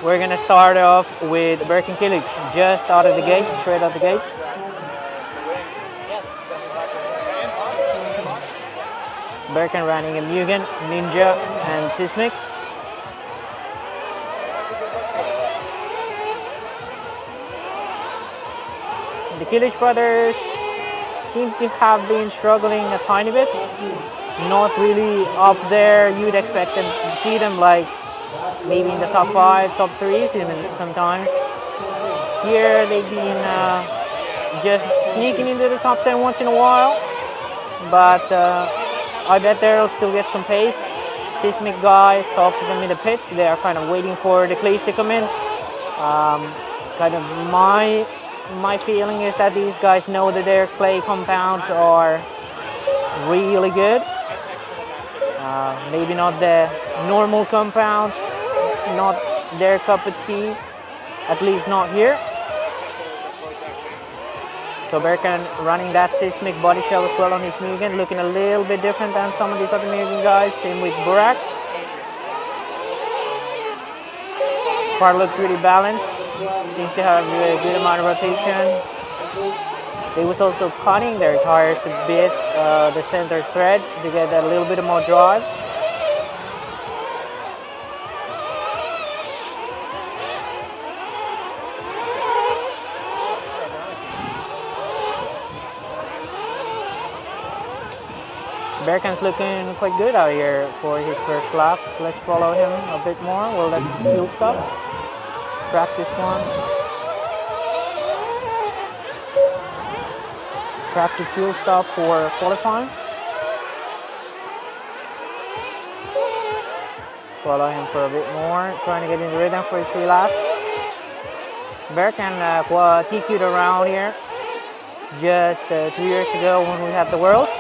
We're gonna start off with Berkan Kilic, just out of the gate, straight out the gate. Berkan running a Mugen, Ninja, and Seismic. The Kilic brothers seem to have been struggling a tiny bit. Not really up there. You'd expect them to see them like maybe in the top 5, top 3s even sometimes. Here they've been just sneaking into the top 10 once in a while. But I bet they'll still get some pace. Seismic guys talk to them in the pits. They are kind of waiting for the clays to come in. Kind of my feeling is that these guys know that their clay compounds are really good. Maybe not the normal compounds, not their cup of tea, at least not here. So Berkan running that Seismic body shell as well on his Mugen, looking a little bit different than some of these other Mugen guys. Same with Burak. Car looks really balanced. Seems to have a good amount of rotation. They was also cutting their tires a bit, the center thread, to get a little bit more drive. Berkan's looking quite good out here for his first lap. Let's follow him a bit more. We'll let fuel stop. Practice one. Practice fuel stop for qualifying. Follow him for a bit more. Trying to get in the rhythm for his 3 laps. Berkan TQ'd around here just 2 years ago when we had the Worlds.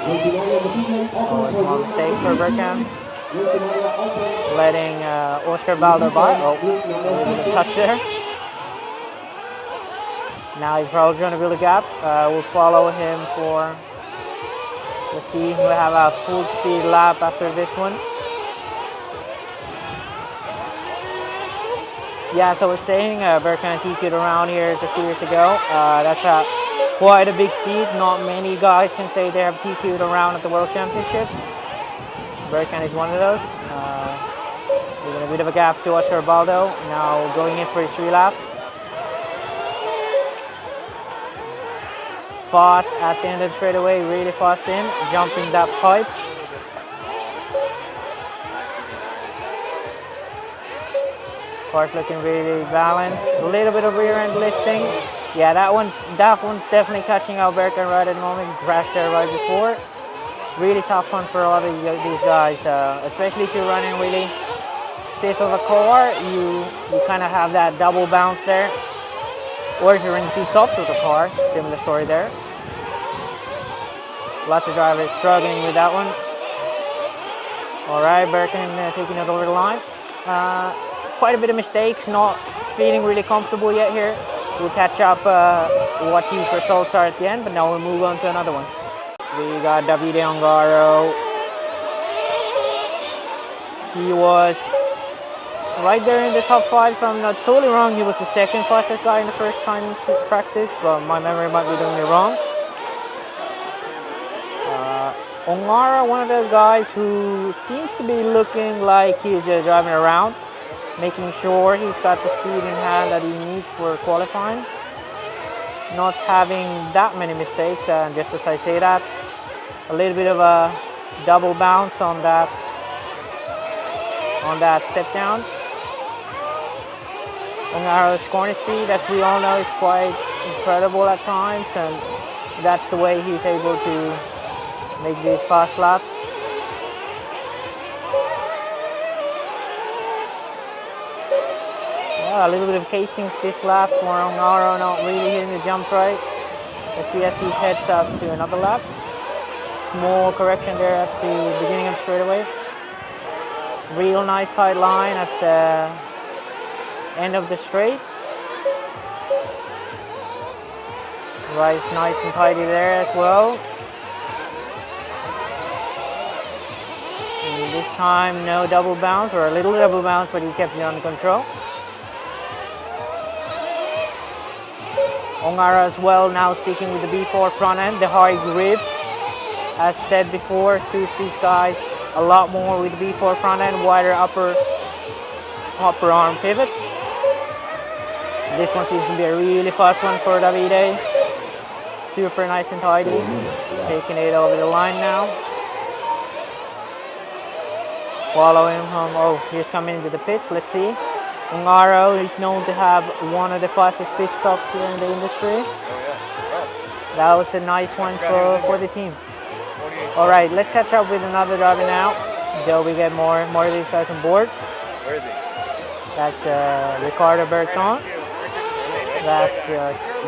Oh, a small mistake for Berkan. Letting Oscar Baldo by. Oh, a little bit of touch there. Now he's probably trying to build a gap. We'll follow him for, let's see, we'll have a full speed lap after this one. Yeah, so we're saying Berkan TQ'd around here just 2 years ago. That's quite a big feat. Not many guys can say they have TQ'd around at the World Championships. Berkan is one of those. Giving a bit of a gap to Oscar Baldo. Now going in for his 3 laps. Fast at the end of the straightaway, really fast in, jumping that pipe. Car's looking really balanced. A little bit of rear end lifting. Yeah, that one's definitely catching out Berkan right at the moment. He crashed there right before. Really tough one for a lot of these guys, especially if you're running really stiff of a car. You kind of have that double bounce there. Or if you're running too soft with the car, similar story there. Lots of drivers struggling with that one. All right, Berkan taking it over the line. Quite a bit of mistakes, not feeling really comfortable yet here. We'll catch up what his results are at the end, but now we'll move on to another one. We got Davide Ongaro. He was right there in the top 5, if I'm not totally wrong. He was the second fastest guy in the first time practice, but my memory might be doing me wrong. Onara, one of those guys who seems to be looking like he's just driving around, making sure he's got the speed in hand that he needs for qualifying. Not having that many mistakes, and just as I say that, a little bit of a double bounce on that step down. Onara's corner speed, as we all know, is quite incredible at times, and that's the way he's able to make these fast laps. Yeah, a little bit of casings this lap for Onara, not really hitting the jump right. Let's see as he heads up to another lap. Small correction there at the beginning of the straightaway. Real nice tight line at the end of the straight. Right, nice and tidy there as well. And this time no double bounce, or a little double bounce, but he kept it under control. Onara as well, now sticking with the B4 front end. The high grip, as said before, suits these guys a lot more with the B4 front end, wider upper arm pivot. This one seems to be a really fast one for Davide. Super nice and tidy. Taking it over the line now. Following him. Oh, he's coming into the pits. Let's see. Ongaro is known to have one of the fastest pit stops here in the industry. That was a nice one for the team. All right, let's catch up with another driver now. Till we get more of these guys on board. Where is he? That's Riccardo Berton. That's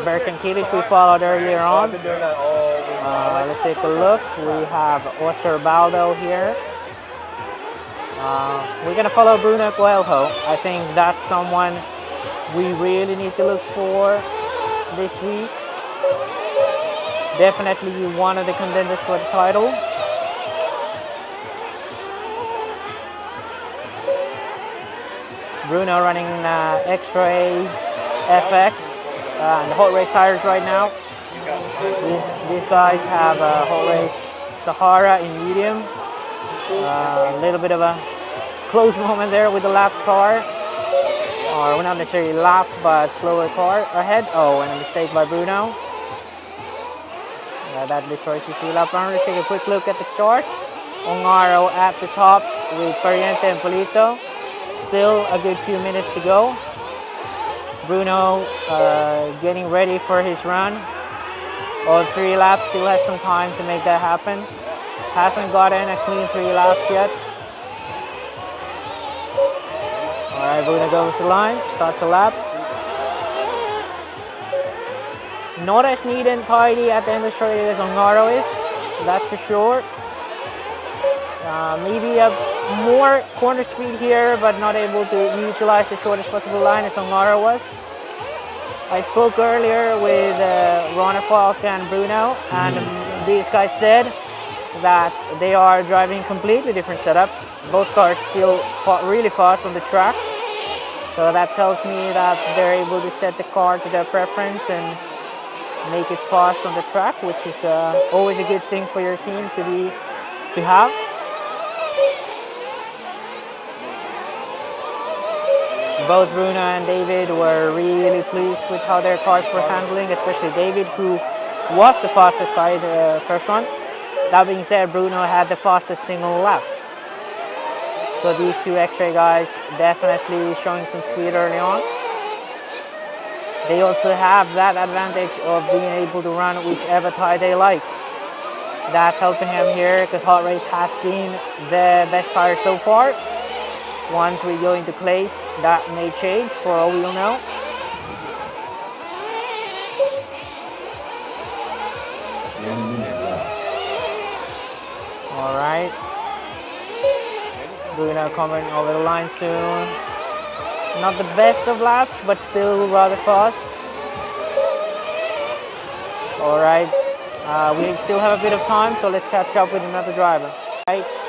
Berkan Kilic we followed earlier on. Let's take a look. We have Oscar Baldo here. We're gonna follow Bruno Coelho. I think that's someone we really need to look for this week. Definitely one of the contenders for the title. Bruno running X-Ray FX and hot race tires right now. These guys have hot race Sahara in medium. A little bit of a close moment there with the lap car, or not necessarily lap, but slower car ahead. Oh, and a mistake by Bruno. That destroys his two lap run. Let's take a quick look at the chart. Ongaro at the top with Pariente and Polito. Still a good few minutes to go. Bruno getting ready for his run. All 3 laps, still has some time to make that happen. Hasn't gotten a clean 3 laps yet. Alright, Bruno goes to the line, starts a lap. Not as neat and tidy at the end of the straight as Ongaro is, that's for sure. Maybe a more corner speed here, but not able to utilize the shortest possible line as Onara was. I spoke earlier with Ronnie Falk and Bruno, and these guys said that they are driving completely different setups. Both cars still really fast on the track, so that tells me that they're able to set the car to their preference and make it fast on the track, which is always a good thing for your team to have. Both Bruno and David were really pleased with how their cars were handling, especially David, who was the fastest guy in the first one. That being said, Bruno had the fastest single lap. So these two X-Ray guys definitely showing some speed early on. They also have that advantage of being able to run whichever tire they like. That's helping him here because Hot Race has been the best tire so far. Once we go into clays, that may change for all we'll know. All right. Bruno coming over the line soon. Not the best of laps, but still rather fast. All right. We still have a bit of time, so let's catch up with another driver.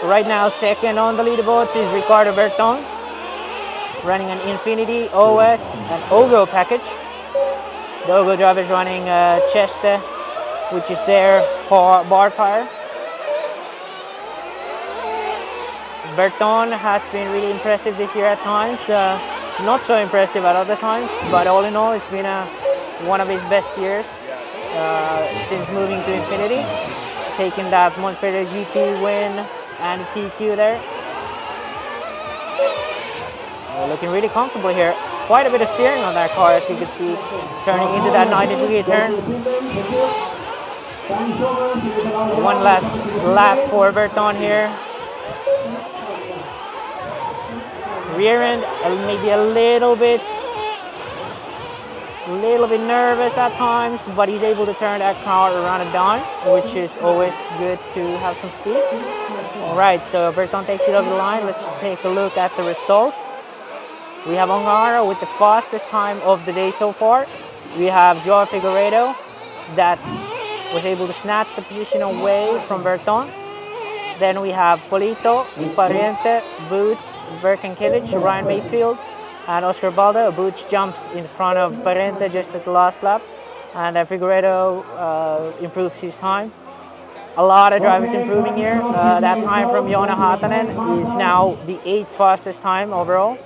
Right now, second on the leaderboard is Riccardo Berton, running an Infinity OS and OGO package. The OGO driver is running Chester, which is their bar tire. Berton has been really impressive this year at times, not so impressive at other times, but all in all, it's been one of his best years since moving to Infinity. Taking that Montpellier GP win and TQ there. Looking really comfortable here. Quite a bit of steering on that car, as you can see, turning into that 90-degree turn. One last lap for Berton here. Rear end, maybe a little bit nervous at times, but he's able to turn that car around a dime, which is always good to have some speed. All right, so Berton takes it over the line. Let's take a look at the results. We have Onara with the fastest time of the day so far. We have Joao Figueiredo that was able to snatch the position away from Berton. Then we have Polito, Pariente, Boots, Berkan Kilic, Ryan Mayfield, and Oscar Baldo. Boots jumps in front of Pariente just at the last lap. and then Figueredo improves his time. A lot of drivers improving here. That time from Joona Hatanen is now the 8th fastest time overall.